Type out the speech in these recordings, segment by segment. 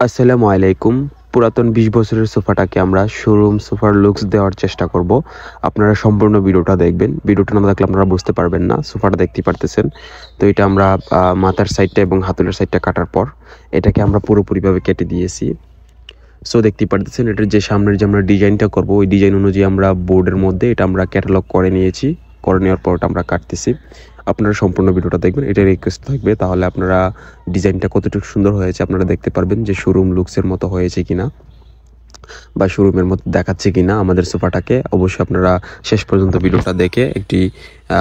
আসসালামু আলাইকুম। পুরাতন ২০ বছরের সোফাটাকে আমরা শোরুম সোফার লুকস দেওয়ার চেষ্টা করব। আপনারা সম্পূর্ণ ভিডিওটা দেখবেন। ভিডিওটা না দেখলে আপনারা বুঝতে পারবেন না। সোফাটা দেখতেই পারতেছেন। তো এটা আমরা মাথার সাইডটা এবং হাতলের সাইডটা কাটার পর এটাকে আমরা পুরোপুরিভাবে কেটে দিয়েছি। সো দেখতেই পারতেছেন এটার যে সামনের যে আমরা ডিজাইনটা করব, ওই ডিজাইন অনুযায়ী আমরা বোর্ডের মধ্যে এটা আমরা ক্যাটালগ করে নিয়েছি। করে নেওয়ার পর আমরা কাটতেছি। আপনারা সম্পূর্ণ ভিডিওটা দেখবেন, এটা রিকোয়েস্ট থাকবে। তাহলে আপনারা ডিজাইনটা কতটুকু সুন্দর হয়েছে আপনারা দেখতে পারবেন, যে শোরুম লুকসের মতো হয়েছে কিনা বা শোরুমের মতো দেখাচ্ছে কিনা আমাদের সোফাটাকে। অবশ্যই আপনারা শেষ পর্যন্ত ভিডিওটা দেখে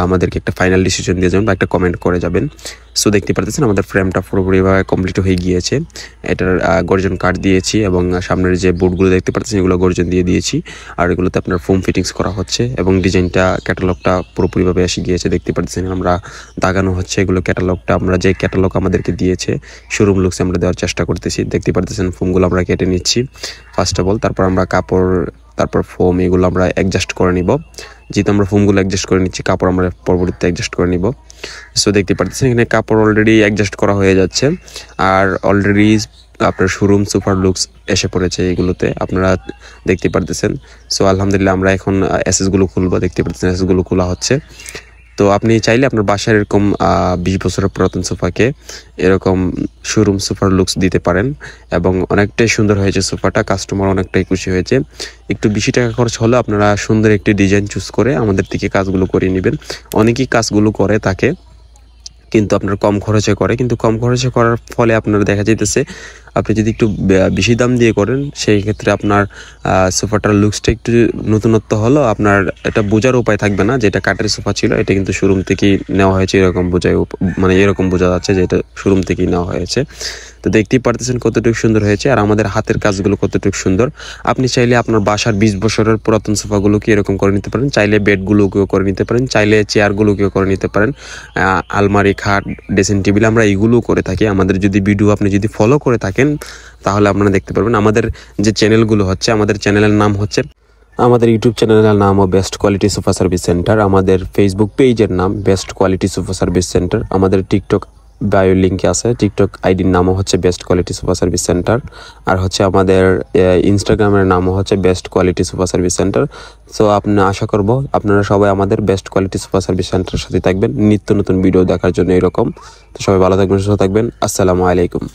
আমাদেরকে একটা ফাইনাল ডিসিশন দিয়ে যাবেন বা একটা কমেন্ট করে যাবেন। সো দেখতে পারতেছেন আমাদের ফ্রেমটা পুরোপুরিভাবে কমপ্লিট হয়ে গিয়েছে। এটার গর্জন কাট দিয়েছি এবং সামনের যে বোর্ডগুলো দেখতে পাচ্ছেন এগুলো গর্জন দিয়ে দিয়েছি। আর এগুলোতে আপনার ফোম ফিটিংস করা হচ্ছে এবং ডিজাইনটা ক্যাটালগটা পুরোপুরিভাবে এসে গিয়েছে। দেখতে পাচ্ছেন আমরা দাগানো হচ্ছে এগুলো ক্যাটালগটা। আমরা যে ক্যাটালগ আমাদেরকে দিয়েছে শোরুম লুকসে আমরা দেওয়ার চেষ্টা করতেছি। দেখতে পারতেছেন ফোমগুলো আমরা কেটে নিচ্ছি ফার্স্ট অফ অল। তারপর আমরা কাপড়, তারপর ফোম এগুলো আমরা অ্যাডজাস্ট করে নিব। যেহেতু আমরা ফোমগুলো অ্যাডজাস্ট করে নিচ্ছি, কাপড় আমরা পরবর্তীতে অ্যাডজাস্ট করে নিব। সো দেখতে পাচ্ছেন এখানে কাপড় অলরেডি অ্যাডজাস্ট করা হয়ে যাচ্ছে। আর অলরেডি আপনার শোরুম সুপার লুকস এসে পড়েছে এগুলোতে, আপনারা দেখতে পারতেছেন। সো আলহামদুলিল্লাহ আমরা এখন এসএসগুলো খুলবো। দেখতে পাচ্ছেন এসএসগুলো খোলা হচ্ছে। তো আপনি চাইলে আপনার বাসায় এরকম ২০ বছরের পুরাতন সোফাকে এরকম শোরুম সোফার লুকস দিতে পারেন এবং অনেকটাই সুন্দর হয়েছে সোফাটা। কাস্টমার অনেকটাই খুশি হয়েছে। একটু বেশি টাকা খরচ হলে আপনারা সুন্দর একটি ডিজাইন চুজ করে আমাদের থেকে কাজগুলো করিয়ে নেবেন। অনেকেই কাজগুলো করে থাকে, কিন্তু আপনার কম খরচে করে, কিন্তু কম খরচে করার ফলে আপনার দেখা যাইতেছে আপনি যদি একটু বেশি দাম দিয়ে করেন সেই ক্ষেত্রে আপনার সোফাটার লুকসটা একটু নতুনত্ব হলো, আপনার এটা বোঝার উপায় থাকবে না যে এটা কাঠের সোফা ছিল, এটা কিন্তু শোরুম থেকেই নেওয়া হয়েছে। এরকম মানে এরকম বোঝা যাচ্ছে যে এটা শোরুম থেকেই নেওয়া হয়েছে। তো দেখতেই পারতেছেন কতটুকু সুন্দর হয়েছে আর আমাদের হাতের কাজগুলো কতটুকু সুন্দর। আপনি চাইলে আপনার বাসার ২০ বছরের পুরাতন সোফাগুলোকে এরকম করে নিতে পারেন, চাইলে বেডগুলোকেও করে নিতে পারেন, চাইলে চেয়ারগুলোকেও করে নিতে পারেন, আলমারি, খাট, ড্রেসিং টেবিল আমরা এইগুলো করে থাকি। আমাদের যদি ভিডিও আপনি যদি ফলো করে থাকেন তাহলে আপনারা দেখতে পারবেন। আমাদের যে চ্যানেলগুলো হচ্ছে, আমাদের চ্যানেলের নাম হচ্ছে, আমাদের ইউটিউব চ্যানেলের নাম best quality sofa service centre, আমাদের ফেসবুক পেজের নাম best quality sofa service centre, আমাদের টিকটক বায়ো লিঙ্কে আছে, টিকটক আইডির নামও হচ্ছে best quality sofa service centre, আর হচ্ছে আমাদের ইনস্টাগ্রামের নামও হচ্ছে best quality sofa service centre. So আশা করব আপনারা সবাই আমাদের বেস্ট কোয়ালিটি সোফা সার্ভিস সেন্টারের সাথে থাকবেন নিত্য নতুন ভিডিও দেখার জন্য এরকম। তো সবাই ভালো থাকবেন, সুস্থ থাকবেন। আসসালামু আলাইকুম।